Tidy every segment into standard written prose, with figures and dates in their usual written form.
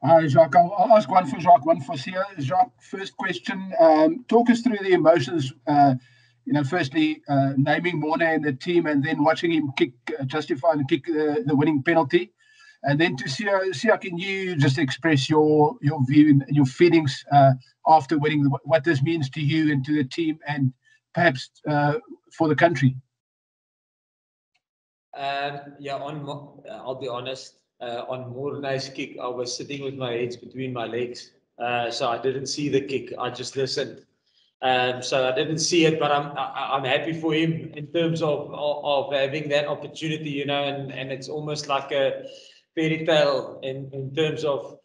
Hi, Jacques. I'll ask one for Jacques, one for Sia. Jacques, first question. Talk us through the emotions. Firstly, naming Mornay in the team and then watching him justify and kick the winning penalty. And then to Sia, can you just express your view and your feelings after winning, what this means to you and to the team and perhaps for the country? I'll be honest. On Mornay's kick, I was sitting with my head between my legs, so I didn't see the kick. I just listened, so I didn't see it. But I'm happy for him in terms of having that opportunity, and it's almost like a fairy tale in terms of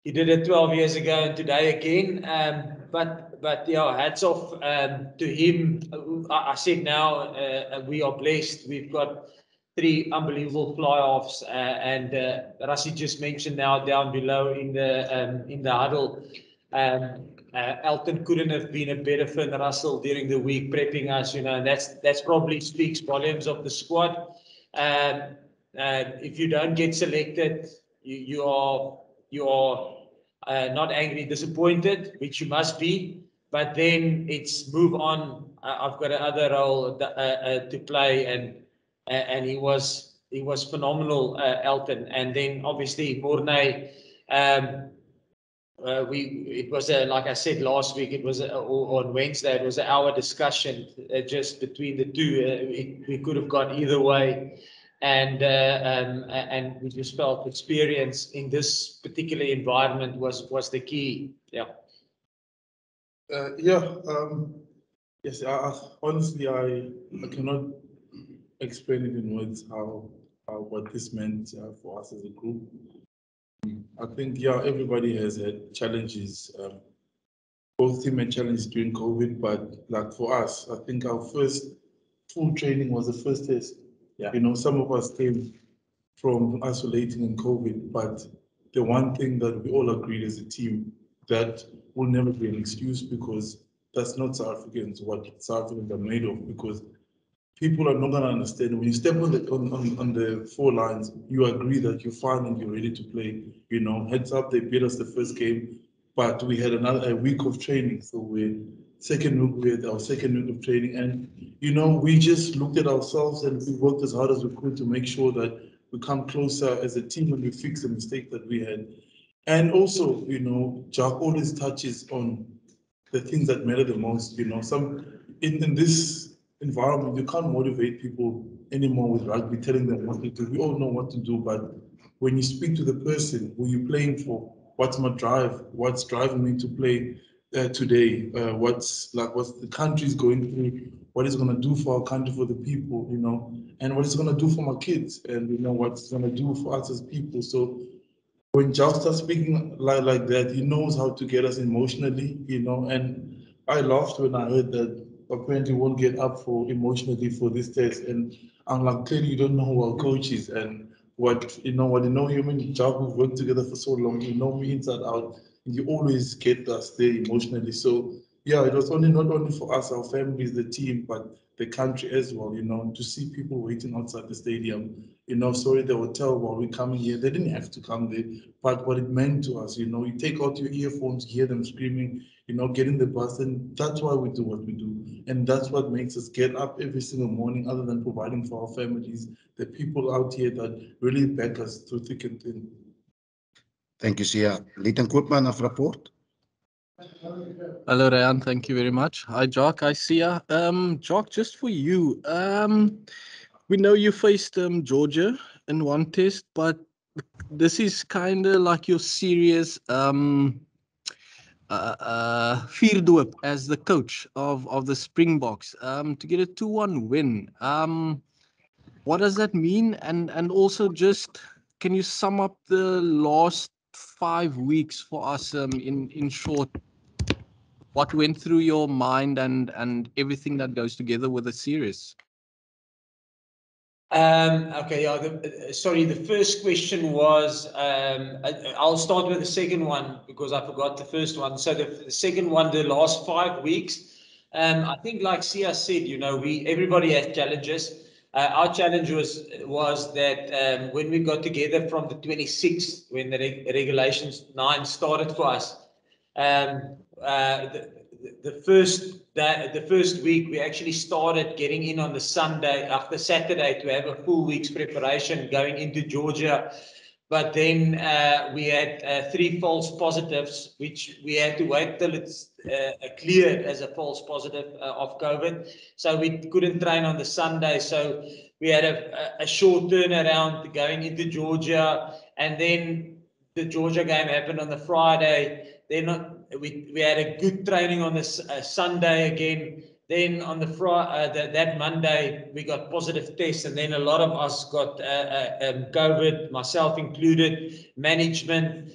he did it 12 years ago and today again. But yeah, hats off to him. I said now we are blessed. We've got 3 unbelievable fly-offs, and Rassie just mentioned now down below in the huddle. Elton couldn't have been a better Finn Russell during the week prepping us, and that's probably speaks volumes of the squad. If you don't get selected, you are not angry, disappointed, which you must be. But then it's move on. I've got another role to play, and he was phenomenal, Elton. And then obviously Mornay. It was like I said last week. It was on Wednesday. It was an hour discussion just between the two. We could have gone either way, and we just felt experience in this particular environment was the key. Yeah. Yes. Honestly, I cannot explain it in words how what this meant for us as a group. I think everybody has had challenges. Both team had challenges during COVID, but like for us, I think our first full training was the first test. Yeah. Some of us came from isolating in COVID, but the one thing that we all agreed as a team that will never be an excuse, because that's not South Africans, what South Africans are made of, because people are not going to understand. When you step on the 4 lines, you agree that you're fine and you're ready to play. Heads up, they beat us the first game, but we had a week of training. So we had our second week of training, and we just looked at ourselves and we worked as hard as we could to make sure that we come closer as a team and we fix the mistake that we had. And also, Jacques always touches on the things that matter the most. Some in this environment, you can't motivate people anymore with rugby, telling them what to do. We all know what to do, but when you speak to the person who you're playing for, what's my drive? What's driving me to play today? What's the country's going through? What is going to do for our country, for the people, and what it's going to do for my kids, and what it's going to do for us as people. So when Jacques starts speaking like that, he knows how to get us emotionally, and I laughed when I heard that apparently won't get up for emotionally for this test. And I'm like, clearly you don't know who our coach is and what you know him and Jacques, we've worked together for so long, you know me inside out, and you always get us there emotionally. So yeah, it was not only for us, our families, the team, but the country as well, to see people waiting outside the stadium, sorry, the hotel while we're coming here. They didn't have to come there, but what it meant to us, you take out your earphones, hear them screaming, get in the bus, and that's why we do what we do. And that's what makes us get up every single morning, other than providing for our families, the people out here that really back us through thick and thin. Thank you, Sia. Leighton Koopman of Rapport. Hello, Ryan. Thank you very much. Hi, Jacques. Hi, Sia. Jacques, just for you. We know you faced Georgia in one test, but this is kind of like your serious vuurdoop as the coach of the Springboks. To get a 2-1 win. What does that mean? And also just, can you sum up the last 5 weeks for us in short? What went through your mind and everything that goes together with a series? Okay, sorry, the first question was, I'll start with the second one because I forgot the first one. So the second one, the last 5 weeks, I think like Sia said, everybody has challenges. Our challenge was that when we got together from the 26th, when the regulations 9 started for us, the first week we actually started getting in on the Sunday after Saturday to have a full week's preparation going into Georgia. But then we had 3 false positives, which we had to wait till it's cleared as a false positive of COVID. So we couldn't train on the Sunday. So we had a short turnaround going into Georgia. And then the Georgia game happened on the Friday. Then we had a good training on the Sunday again. Then on the Friday, that Monday, we got positive tests, and then a lot of us got COVID, myself included, management,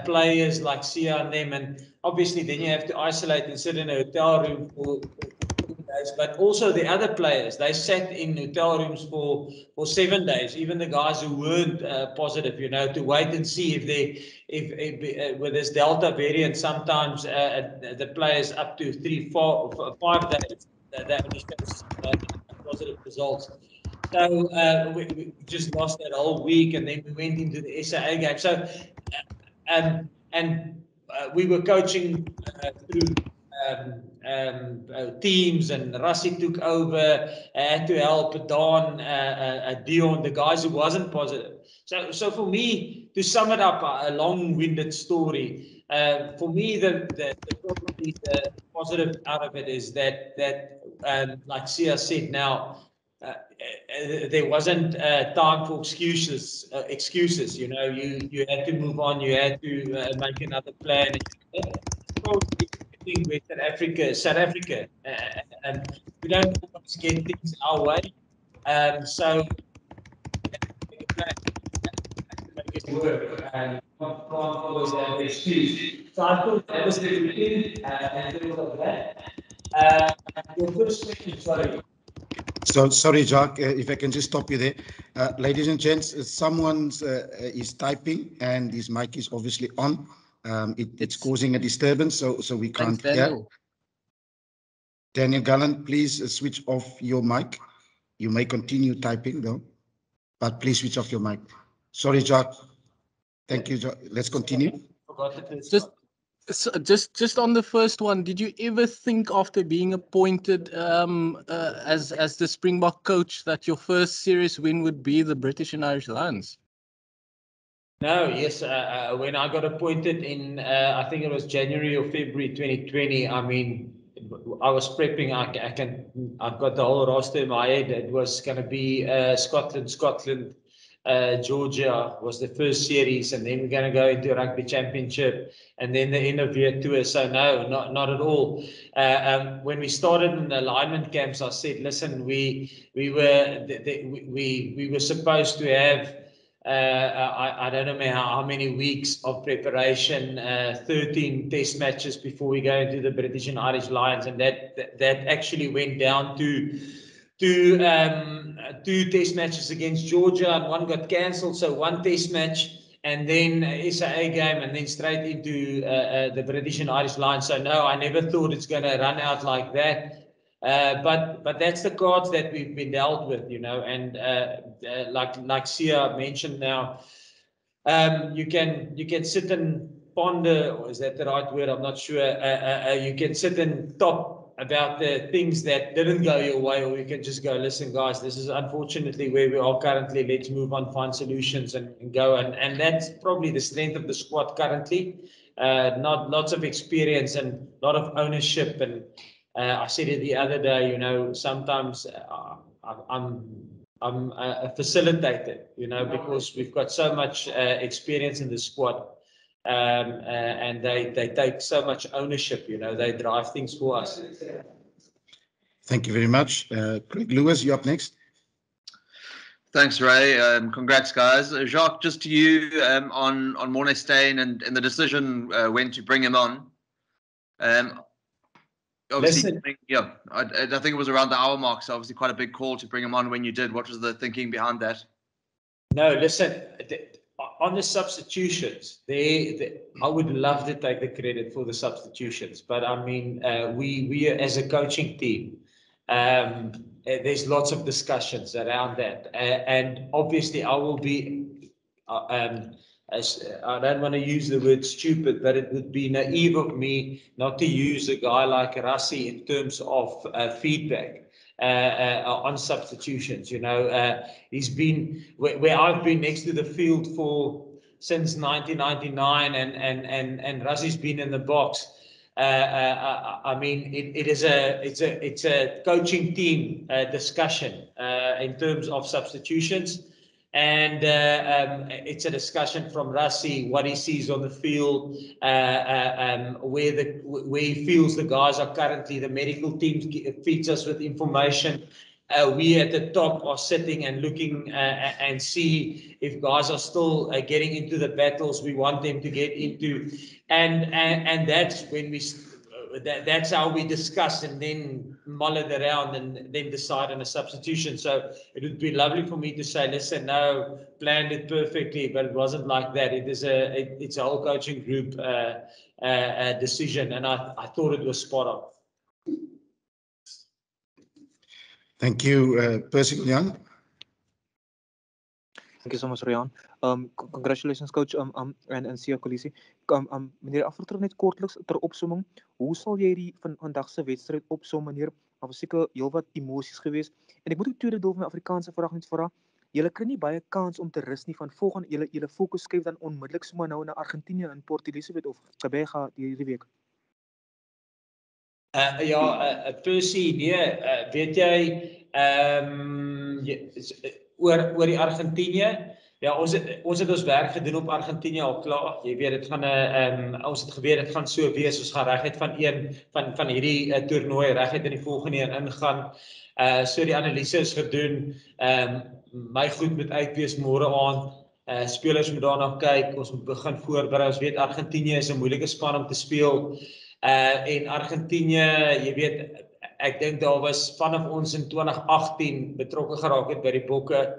players like Sia and them, and obviously then you have to isolate and sit in a hotel room for days. But also the other players, they sat in hotel rooms for 7 days. Even the guys who weren't positive, to wait and see if with this Delta variant, sometimes the players up to 3, 4, 5 days that only shows positive results. So we just lost that whole week, and then we went into the SAA game. So we were coaching through teams, and Rassi took over, had to help Don, Dion, the guys who wasn't positive. So for me, to sum it up, a long-winded story, for me, probably the positive out of it is that like Sia said now, there wasn't time for excuses. You had to move on. You had to make another plan. Probably with South Africa, and we don't always get things our way. So make it work, and can't always have an excuse. So I thought that was the beginning, and there was that. Your first question, sorry. So sorry, Jacques, if I can just stop you there. Ladies and gents, someone is typing and his mic is obviously on. It's causing a disturbance, so we can't hear. Daniel Gallant, please switch off your mic. You may continue typing though, but please switch off your mic. Sorry, Jacques. Thank you, Jacques. Let's continue. Just on the first one, did you ever think after being appointed as the Springbok coach that your first serious win would be the British and Irish Lions? No, yes. When I got appointed in, I think it was January or February 2020. I mean, I was prepping. I've got the whole roster in my head. It was going to be Scotland. Georgia was the first series, and then we're going to go into Rugby Championship, and then the end of year tour. So no, not at all. When we started in the alignment camps, I said, listen, we were supposed to have I don't know how many weeks of preparation, 13 test matches before we go into the British and Irish Lions, and that actually went down to 2 test matches against Georgia, and 1 got cancelled. So 1 test match, and then SAA game, and then straight into the British and Irish Lions. So no, I never thought it's going to run out like that. But that's the cards that we've been dealt with, and like Sia mentioned now, you can sit and ponder, or is that the right word? I'm not sure. You can sit and talk about the things that didn't go your way, or you can just go, listen, guys, this is unfortunately where we are currently. Let's move on, find solutions, and go. And that's probably the strength of the squad currently. Not lots of experience and a lot of ownership. And I said it the other day, sometimes I'm a facilitator, because we've got so much experience in the squad. And they take so much ownership, they drive things for us. Thank you very much. Craig Lewis, you're up next. Thanks, Ray. Congrats, guys. Jacques, just to you on Morné Steyn and the decision when to bring him on. Obviously, I think it was around the hour mark, so obviously quite a big call to bring him on when you did. What was the thinking behind that? No, listen, on the substitutions, I would love to take the credit for the substitutions, but I mean, we as a coaching team, there's lots of discussions around that, and obviously I will be. I don't want to use the word stupid, but it would be naive of me not to use a guy like Rassie in terms of feedback on substitutions. You know, he's been where I've been next to the field for since 1999, and Rassie's been in the box. I mean, it's a coaching team discussion in terms of substitutions. And it's a discussion from Rassie, what he sees on the field, where he feels the guys are currently. The medical team feeds us with information. We at the top are sitting and looking and see if guys are still getting into the battles we want them to get into, and that's when that's how we discuss and then mull it around and then decide on a substitution. So it would be lovely for me to say, listen, no, planned it perfectly, but it wasn't like that. It's a whole coaching group decision, and I thought it was spot on. Thank you, Percy Young. Thank you so much, Rian. Congratulations, coach. En Sia Kolisi. Meneer Afroter, net kortliks ter opsomming. Hoe sal jy die vandag se wedstryd opsom, meneer? Daar was seker heelwat emosies geweest. En ek moet die tweede deel van my Afrikaanse vraag net vra. Julle kry nie baie kans om te rus nie van volgende julle fokus skuif dan onmiddellik sommer nou na Argentinië in Port Elizabeth of Gqeberha hierdie week. Percy, nee, weet jy, oor die Argentinië, ja, ons het ons werk gedoen op Argentinië al klaar. Jy weet, dit gaan ons het geweet dit gaan so wees. Ons gaan reguit van hierdie toernooi reguit in die volgende een ingaan. So die analise is gedoen. My goed moet uitwees môre aand. Spelers moet daarna kyk. Ons moet begin voorberei. Ons weet Argentinië is 'n moeilike span om te speel. En Argentinië, jy weet, ek dink daar was vanaf ons in 2018 betrokke geraak het by die bokke,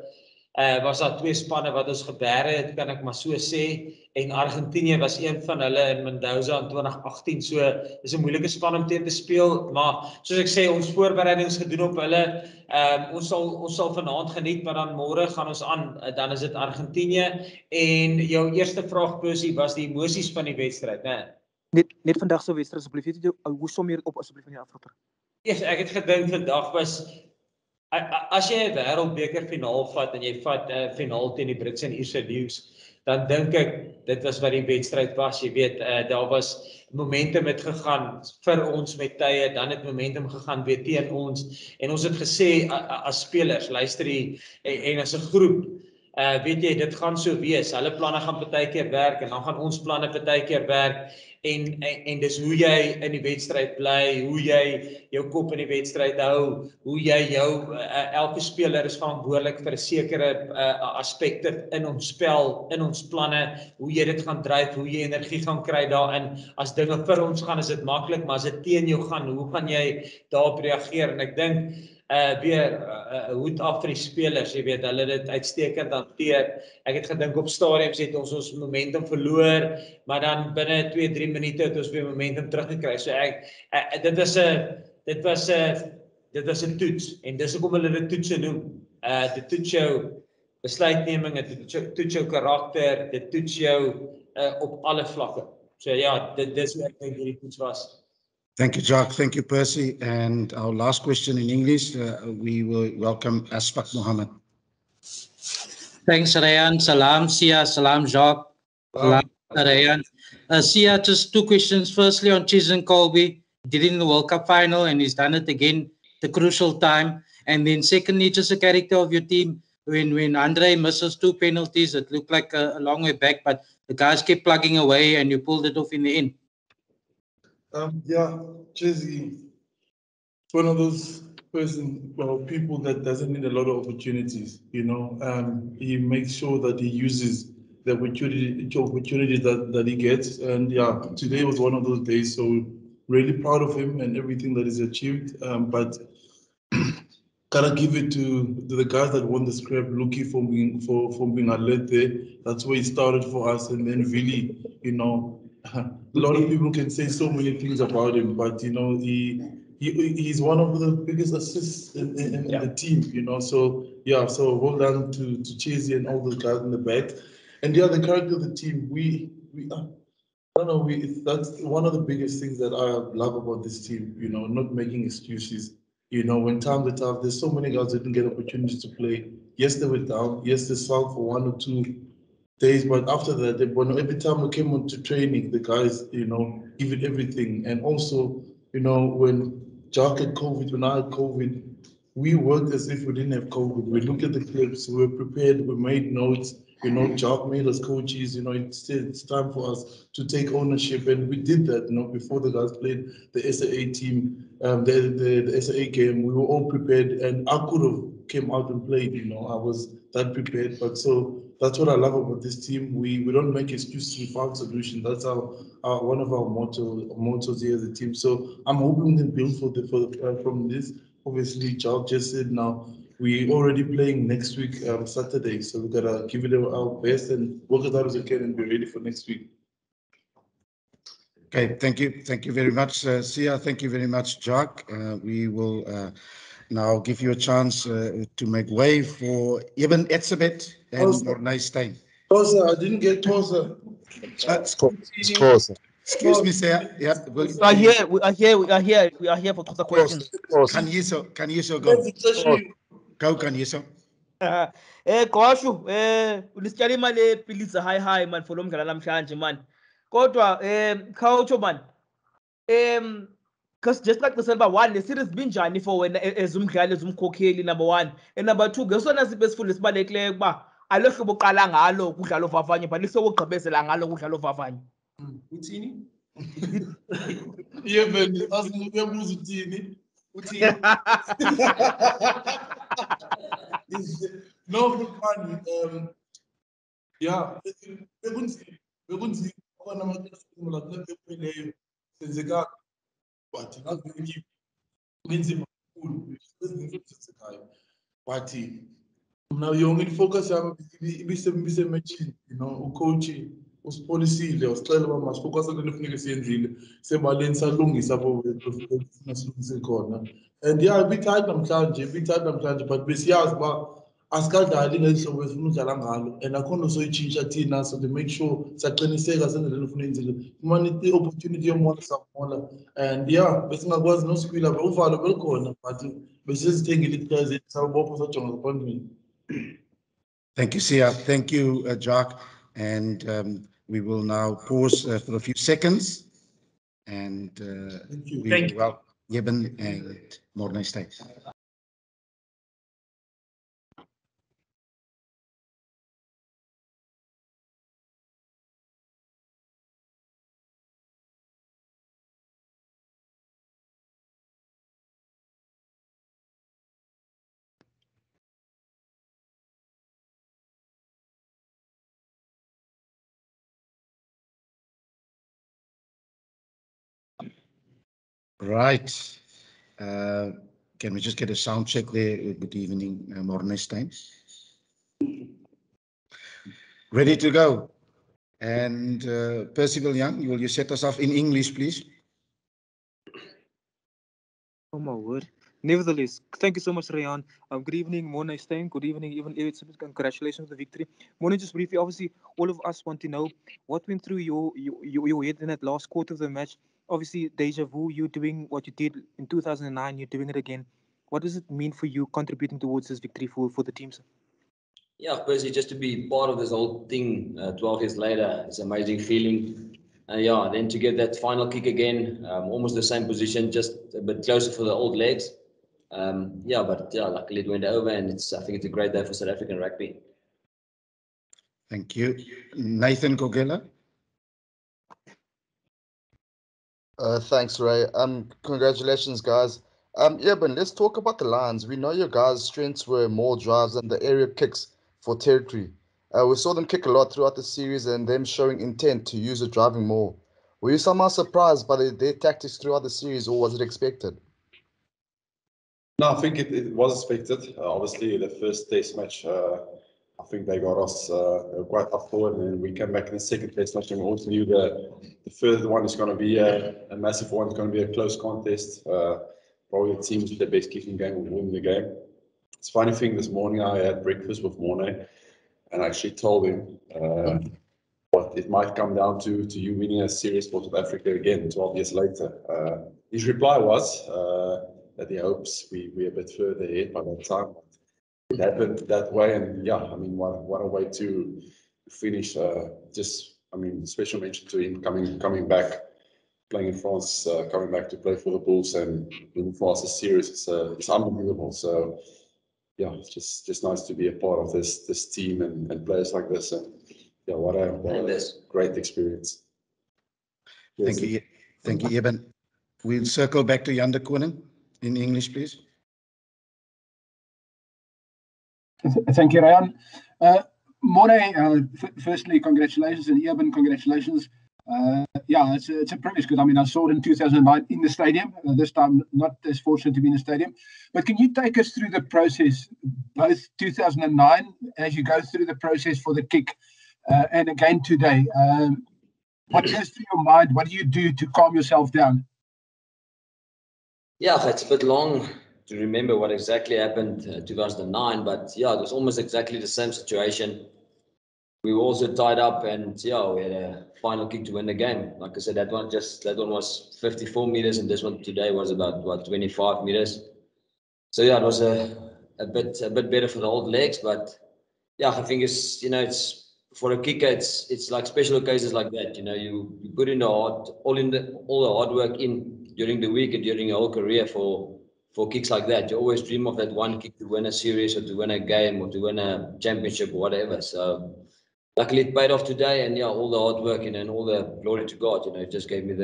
was daar 2 spanne wat ons gebeere het, kan ek maar so sê, en Argentinië was een van hulle in Mendoza in 2018, so is 'n moeilike span om teen te speel, maar soos ek sê, ons voorbereidings gedoen op hulle, ons sal vanaand geniet, maar dan môre gaan ons aan, dan is dit Argentinië, en jou eerste vraag, Percy, was die emosies van die wedstryd, né? Net vandag se wedstryd asseblief, weet jy, hoe som jy dit op asseblief meneer Afroter? Yes, ek het gedink vandag was, as jy 'n wêreldbeker finaal vat en jy vat 'n finaal teen die Britse en Ierse Lions, dan dink ek dit was wat die wedstryd was. Jy weet, daar was momentum het gegaan vir ons met tye, dan het momentum gegaan weer teen ons, en ons het gesê as spelers, luister hier, en as 'n groep, weet jy, dit gaan so wees. Hulle planne gaan partykeer werk en dan gaan ons planne partykeer werk. En dis hoe jy in die wedstryd bly, hoe jy jou kop in die wedstryd hou, hoe jy elke speler is verantwoordelik vir 'n sekere aspekte in ons spel, in ons planne, hoe jy dit gaan dryf, hoe jy energie gaan kry daarin. As dinge vir ons gaan, is dit maklik, maar as dit teen jou gaan, hoe gaan jy daarop reageer? En ek dink hoed af vir die spelers, jy weet, hulle het dit uitstekend hanteer. Ek het gedink op stadiums het ons momentum verloor, maar dan binne 2-3 minute het ons weer momentum teruggekry. So dit was 'n toets, en dis hoekom hulle dit toetse noem. Dit toets jou besluitneming, dit toets jou karakter, dit toets jou op alle vlakke. So ja, dis hoe ek dink hierdie toets was. Thank you, Jacques. Thank you, Percy. And our last question in English, we will welcome Asfaq Mohammed. Thanks, Ryan. Salam, Sia. Salam, Jacques. Salam, Ryan. Sia, just 2 questions. Firstly, on Chisholm Colby, did it in the World Cup final, and he's done it again, the crucial time. And then secondly, just the character of your team. When Andre misses 2 penalties, it looked like a long way back, but the guys kept plugging away and you pulled it off in the end. Yeah, Chizzy, one of those people that doesn't need a lot of opportunities, you know. He makes sure that he uses the opportunity that he gets. And yeah, today was one of those days, so really proud of him and everything that he's achieved. But gotta give it to the guys that won the scrap, Lucky for being alert there. That's where he started for us, and then really, you know, a lot of people can say so many things about him, but you know, he he's one of the biggest assists in the team, you know. So yeah, so well done to Chizzy and all those guys in the back. And yeah, the character of the team, we I don't know, that's one of the biggest things that I love about this team, you know, not making excuses. You know, when times are tough, there's so many guys that didn't get opportunities to play. Yes, they were down. Yes, they sulked for 1 or 2 days, but after that, every time we came on to training, the guys, you know, given everything. And also, you know, when Jacques had COVID, when I had COVID, we worked as if we didn't have COVID. We looked at the clips, we were prepared, we made notes. You know, Jacques made us coaches. You know, it's time for us to take ownership, and we did that. You know, before the guys played the SAA team, the SAA game, we were all prepared, and I could have came out and played. You know, I was that prepared. But so that's what I love about this team. We don't make excuses. We found solutions. That's one of our mottos here as a team. So I'm hoping we can build from this. Obviously, Jacques just said now we already playing next week, Saturday. So we gotta give it our best and work as hard as we can and be ready for next week. Okay, thank you very much, Sia. Thank you very much, Jacques. We will now give you a chance to make way for Eben Etzebeth and Mornay Steyn. Tosa, I didn't get Tosa. Excuse me, Sia. Yeah, We are here for the questions. Can you so go? Go, can you so? Goshu, ulisityala imali epilitsa high man for lo mdlalo namhlanje man. Kodwa Khawutsho man. Because just like the uba one, the series binjani for wena as umdlali as umkhokheli number 1. And number 2, ngesona sibe sifundo esibalulekileyo ukuba alo hlobo uqala ngalo kudlala uvavanyo but liso ugqibezela ngalo kudlala uvavanyo. Uthini? Even uyabuza uthini? Uthini? No, man. Yeah, bekunzima khona amateam la kuleyo senzeka but ngazini kunzima kakhulu ezinto but now yonke ifocus yami ibise matching, you know, ucoach usipolisile wasixela uba masifocus kule kufuneka siyenzile sebaleni salungisa apho silungise khona. And yeah, bitight namhlanje but besiyazi uba asikadlali ngehlobo esifuna udlala ngalo and akhona soyitshintsha thina so to make sure siyaqiniseka senze lento ufuna yenzile fumana i-opportunity yomola samola. And yeah, besingakwazi noskwila uvalo belukhona but besizithengile iqhaza zethu sabopha sajonga phambili. Thank you, Sia. Thank you, Jacques. And we will now pause for a few seconds. And we will welcome Eben and Mornay Steyn. Right. Can we just get a sound check there? Good evening, Mornay Steyn. Ready to go. And Percival Young, will you set us off in English, please? Oh my word. Nevertheless, thank you so much, Rayan. Good evening, Mornay Steyn. Good evening, even David. Congratulations on the victory. Mornay, just briefly, obviously, all of us want to know what went through your head in that last quarter of the match. Obviously, deja vu, you doing what you did in 2009, you're doing it again. What does it mean for you contributing towards this victory for the team, sir? Yeah, Percy, just to be part of this whole thing 12 years later, it's an amazing feeling. Yeah, then to get that final kick again, almost the same position, just a bit closer for the old legs. Luckily it went over, and I think it's a great day for South African rugby. Thank you. Nathan Kogela. Thanks, Ray. Congratulations, guys. But let's talk about the Lions. We know your guys' strengths were more drives and the area kicks for territory. We saw them kick a lot throughout the series and them showing intent to use the driving more. Were you somehow surprised by their tactics throughout the series, or was it expected? No, I think it was expected. Obviously, the first test match, I think they got us quite up forward, and then we came back in the second test match, and we also knew the third one is going to be a massive one. It's going to be a close contest. probably the team with the best kicking game will win the game. It's a funny thing, this morning I had breakfast with Mornay, and I actually told him what it might come down to you winning a series for South Africa again 12 years later. His reply was that he hopes we're a bit further ahead by that time. It happened that way, and yeah, I mean, what a way to finish. Special mention to him coming back, playing in France, coming back to play for the Bulls and winning France series. It's unbelievable. So yeah, it's just nice to be a part of this team and players like this. And yeah, what a great experience. Thank you. Thank you, Eben. We'll circle back to Jan de Koning in English, please. Thank you, Ryan. Mornay, firstly, congratulations, and Eben, congratulations. Yeah, it's a privilege because I saw it in 2009 in the stadium. This time, not as fortunate to be in the stadium. But can you take us through the process, both 2009, as you go through the process for the kick, and again today? What goes through your mind? What do you do to calm yourself down? Yeah, it's a bit long to remember what exactly happened 2009, but yeah, it was almost exactly the same situation. We were also tied up, and yeah, we had a final kick to win the game. Like I said, that one was 54 meters, and this one today was about 25 meters. So yeah, it was a bit better for the old legs, but yeah, I think it's for a kicker, it's like special occasions like that. You put in all the hard work in during the week and during your whole career for kicks like that. You always dream of that one kick to win a series or to win a game or to win a championship or whatever. So luckily it paid off today, and yeah, all the hard work and all the glory to God. It just gave me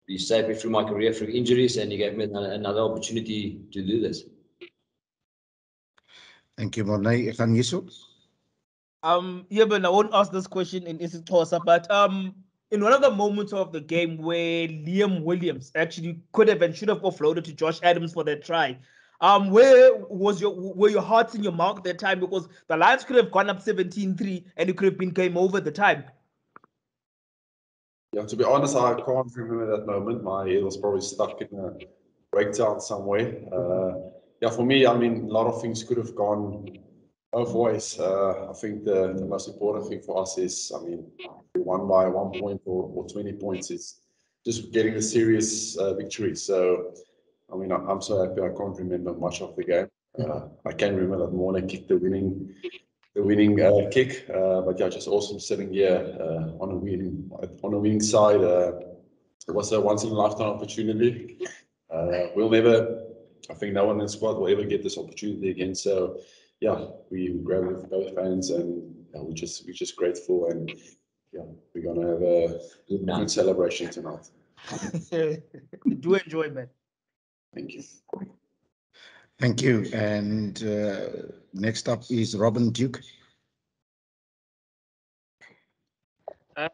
he saved me through my career through injuries, and he gave me another opportunity to do this. Thank you, Mornay. Yeah, but I won't ask this question in isiXhosa, but in one of the moments of the game where Liam Williams actually could have and should have offloaded to Josh Adams for that try, where were your hearts in your mouth at that time? Because the Lions could have gone up 17-3 and it could have been game over at the time. Yeah, to be honest, I can't remember that moment. My head was probably stuck in a breakdown somewhere. Yeah, for me, a lot of things could have gone both ways. I think the most important thing for us is, we won by 1 point or 20 points. It's just getting the serious victory. So, I'm so happy I can't remember much of the game. I can remember that Mornay kicked the winning kick, but yeah, just awesome sitting here on a winning side. It was a once in a lifetime opportunity. I think no one in the squad will ever get this opportunity again. So yeah, we grabbed it with both hands, and we're just grateful, and yeah, we're gonna have a good celebration tonight. Do enjoy, man. Thank you. Thank you. And next up is Robin Duke.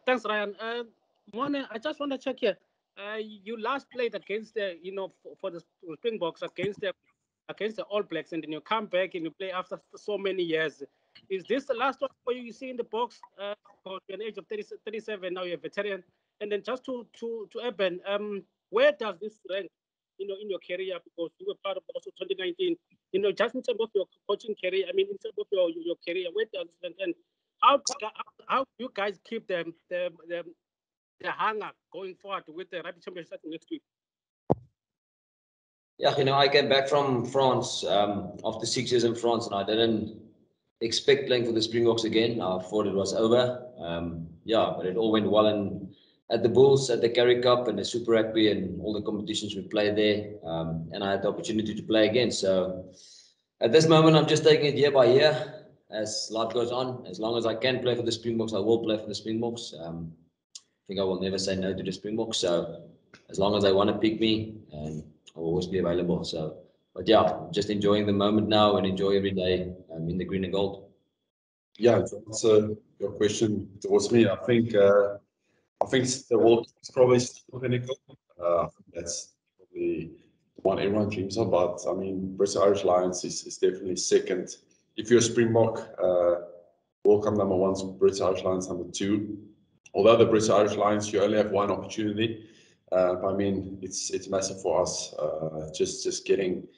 Thanks, Ryan. Morning. I just want to check here. You last played against for the Springboks against the All Blacks, and then you come back and you play after so many years. Is this the last one for you see in the box? For an age of 37, now you're a veteran. And then just to Eben, where does this rank, in your career? Because you were part of also 2019. Just in terms of your coaching career, in terms of your career, where does this rank? And how do you guys keep the hunger going forward with the Rugby Championship next week? Yeah, I came back from France after 6 years in France, and I didn't expect playing for the Springboks again. I thought it was over. Yeah, but it all went well at the Bulls, at the Currie Cup, and the Super Rugby, and all the competitions we played there. And I had the opportunity to play again. So at this moment, I'm just taking it year by year as life goes on. As long as I can play for the Springboks, I will play for the Springboks. I think I will never say no to the Springboks. So as long as they want to pick me, I'll always be available. So, but yeah, just enjoying the moment now and enjoy every day in the green and gold. Yeah, to answer your question towards me, I think the World Cup is probably still pinnacle. I think that's probably the one everyone dreams of. But British Irish Lions is definitely second. If you're a Springbok, World Cup number 1, British Irish Lions number 2. Although the British Irish Lions, you only have one opportunity. I mean, it's massive for us. Just getting,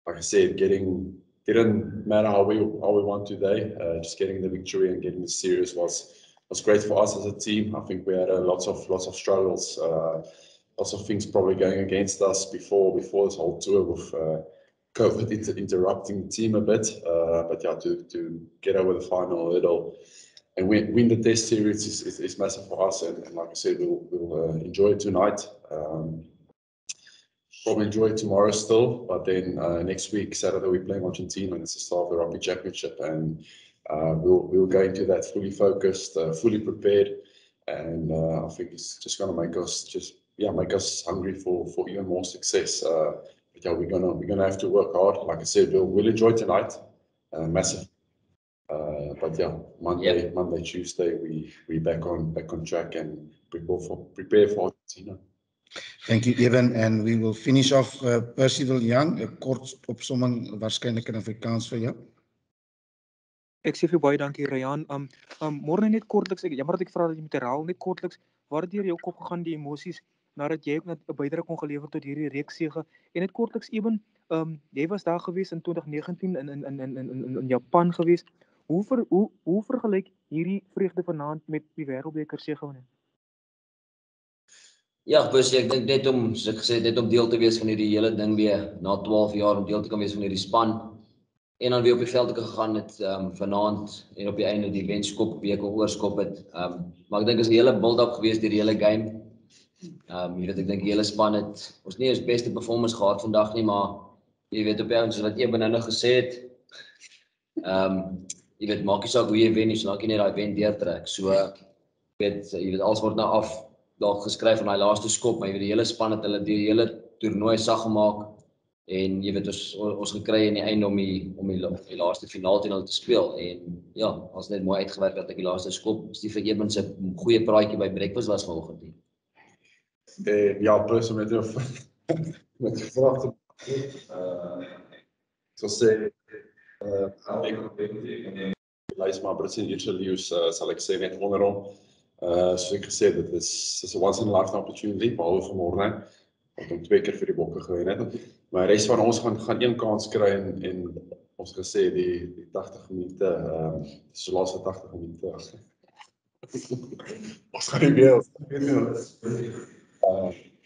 like I said, didn't matter how we won today. Just getting the victory and getting the series was great for us as a team. I think we had lots of struggles, lots of things probably going against us before this whole tour with COVID interrupting the team a bit. But yeah, to get over the final hurdle and win the test series is massive for us. And like I said, we'll enjoy it tonight. Probably enjoy it tomorrow still, but then next week, Saturday, we're playing Argentina, and it's the start of the Rugby Championship, and we'll go into that fully focused, fully prepared, and I think it's just going to make us hungry for even more success. But yeah, we're gonna have to work hard. Like I said, we'll enjoy tonight, massive. But yeah, Monday, Tuesday, we back on track and prepare for Argentina. Thank you, Evan. And we will finish off Percival Young. 'n kort opsomming waarskynlik in Afrikaans vir jou. Ek sê vir baie dankie Ryan. Môre net kortliks, jammer dat ek vra dat jy moet herhaal, net kortliks, waar het deur jou kop gegaan die emosies nadat jy ook net 'n bydrae kon gelewer tot hierdie reeksege? En net kortliks Eben, jy was daar gewees in 2019 in Japan gewees. Hoe vergelyk hierdie vreugde vanaand met die wêreldbeker sege? Ja, ek dink net om, soos ek gesê, net om deel te wees van hierdie hele ding weer, na 12 jaar om deel te kan wees van hierdie span. En dan weer op die veld te gegaan het vanaand en op die einde die wenskop week oorskop het. Maar ek dink is 'n hele build-up gewees deur die hele game. Jy weet, ek dink die hele span het ons nie ons beste performance gehad vandag nie, maar jy weet op die ouens wat Eben nou gesê het, jy weet, maak nie saak hoe jy wen nie, solank jy net daai wen deurtrek. So jy weet alles word nou af daar geskryf van daai laaste skop, maar jy weet die hele span het hulle die hele toernooi sag gemaak. En jy weet ons gekry in die einde om die laaste finaal teen hulle te speel. En ja, ons net mooi uitgewerk dat ek die laaste skop Steve Eben se goeie praatjie by breakfast was vanoggend. Ja, plus met gevraagd. Ek sê luister maar Britse interviews sal ek sê net onder hom. Soos ek gesê dit is 'n once in a lifetime opportunity, behalwe vanmôre. Wat om 2 keer vir die bokke gewen het. Maar die res van ons gaan een kans kry en ons gesê die 80 minute, so laaste 80 minute. Ons gaan nie weer.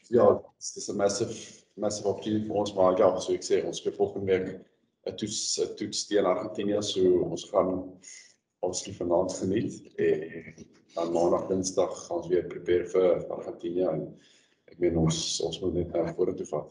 Ja, dit is 'n massive opportunity vir ons, maar ja, so ek sê ons speel volgende week 'n toets teen Argentina, so ons gaan ons vanaand geniet en dan maandag Dinsdag gaan ons weer prepare vir Argentina en ek meen ons moet net vorentoe vat.